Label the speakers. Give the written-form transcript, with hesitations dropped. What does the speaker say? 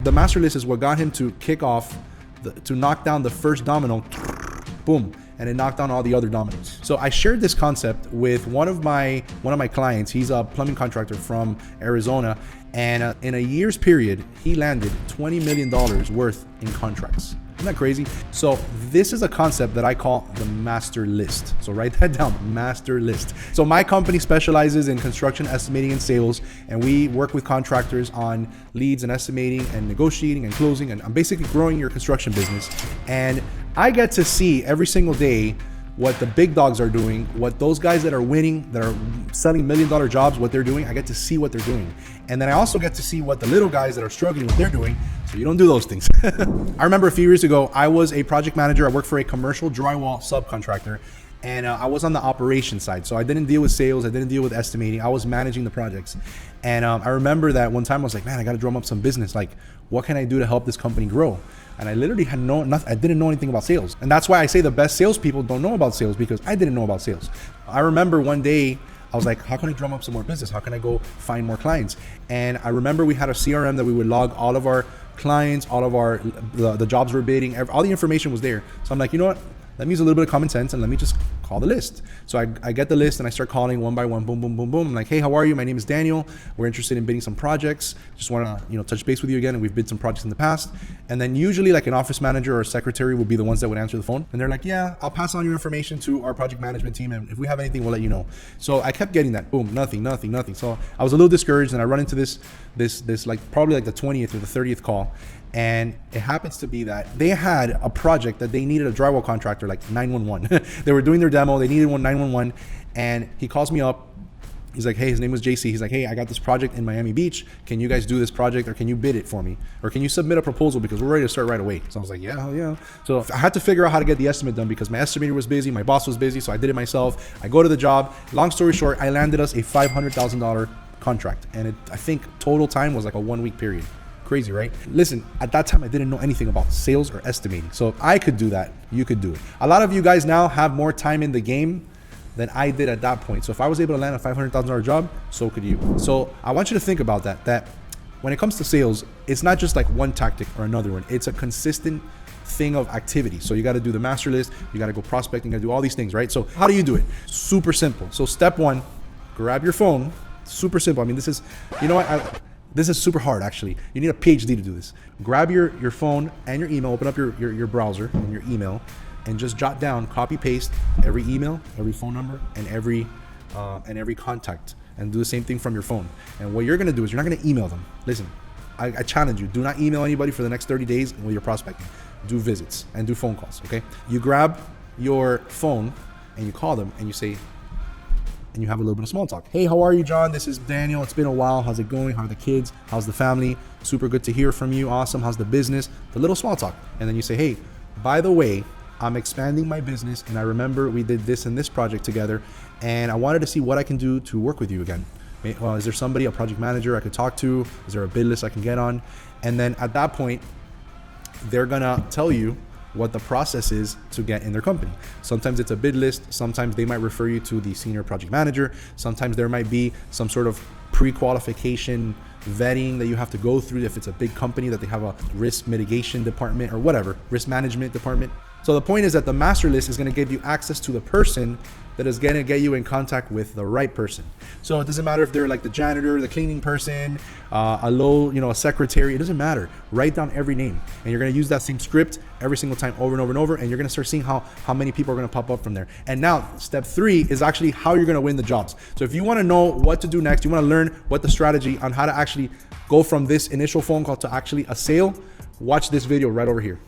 Speaker 1: the master list is what got him to kick off, to knock down the first domino, boom, and it knocked down all the other dominoes. So I shared this concept with one of my clients. He's a plumbing contractor from Arizona, and in a year's period, he landed $20 million worth in contracts. Isn't that crazy? So this is a concept that I call the master list. So write that down, master list. So my company specializes in construction estimating and sales, and we work with contractors on leads and estimating and negotiating and closing, and I'm basically growing your construction business. And I get to see every single day what the big dogs are doing, what those guys that are winning, that are selling $1 million jobs, what they're doing. I get to see what they're doing. And then I also get to see what the little guys that are struggling, what they're doing. So you don't do those things. I remember a few years ago, I was a project manager. I worked for a commercial drywall subcontractor, and I was on the operations side. So I didn't deal with sales. I didn't deal with estimating. I was managing the projects. And I remember that one time I was like, man, I got to drum up some business. Like, what can I do to help this company grow? And I literally had I didn't know anything about sales. And that's why I say the best salespeople don't know about sales, because I didn't know about sales. I remember one day I was like, how can I drum up some more business? How can I go find more clients? And I remember we had a CRM that we would log all of our clients, all of the jobs we're bidding, all the information was there. So I'm like, you know what? Let me use a little bit of common sense and let me just call the list. So I get the list and I start calling one by one, boom, boom, boom, boom. I'm like, hey, how are you? My name is Daniel. We're interested in bidding some projects. Just want to, touch base with you again. And we've bid some projects in the past. And then usually like an office manager or a secretary would be the ones that would answer the phone. And they're like, yeah, I'll pass on your information to our project management team. And if we have anything, we'll let you know. So I kept getting that, boom, nothing. So I was a little discouraged, and I run into this like probably like the 20th or the 30th call. And it happens to be that they had a project that they needed a drywall contractor, like 911. They were doing their demo. They needed one 911. And he calls me up. He's like, hey, his name was JC. He's like, hey, I got this project in Miami Beach. Can you guys do this project, or can you bid it for me? Or can you submit a proposal, because we're ready to start right away? So I was like, yeah, hell yeah. So I had to figure out how to get the estimate done, because my estimator was busy. My boss was busy. So I did it myself. I go to the job. Long story short, I landed us a $500,000 contract. And I think total time was like a 1 week period. Crazy, right? Listen, at that time, I didn't know anything about sales or estimating. So if I could do that, you could do it. A lot of you guys now have more time in the game than I did at that point. So if I was able to land a $500,000 job, so could you. So I want you to think about that when it comes to sales, it's not just like one tactic or another one. It's a consistent thing of activity. So you got to do the master list. You got to go prospecting. You got to do all these things, right? So how do you do it? Super simple. So step one, grab your phone. Super simple. I mean, this is, this is super hard, actually. You need a PhD to do this. Grab your phone and your email, open up your browser and your email, and just jot down, copy paste every email, every phone number, and every contact, and do the same thing from your phone. And what you're gonna do is you're not gonna email them. Listen, I challenge you, do not email anybody for the next 30 days when you're prospecting. Do visits and do phone calls, okay? You grab your phone and you call them and you say, and you have a little bit of small talk. Hey, how are you, John? This is Daniel. It's been a while. How's it going? How are the kids? How's the family? Super good to hear from you. Awesome. How's the business? The little small talk. And then you say, hey, by the way, I'm expanding my business, and I remember we did this and this project together, and I wanted to see what I can do to work with you again. Is there somebody, a project manager I could talk to? Is there a bid list I can get on? And then at that point, they're gonna tell you what the process is to get in their company. Sometimes it's a bid list. Sometimes they might refer you to the senior project manager. Sometimes there might be some sort of pre-qualification vetting that you have to go through if it's a big company that they have a risk mitigation department or whatever, risk management department. So the point is that the master list is going to give you access to the person that is going to get you in contact with the right person. So it doesn't matter if they're like the janitor, the cleaning person, a secretary. It doesn't matter. Write down every name, and you're going to use that same script every single time over and over and over, and you're going to start seeing how many people are going to pop up from there. And now step 3 is actually how you're going to win the jobs. So if you want to know what to do next, you want to learn what the strategy on how to actually go from this initial phone call to actually a sale, watch this video right over here.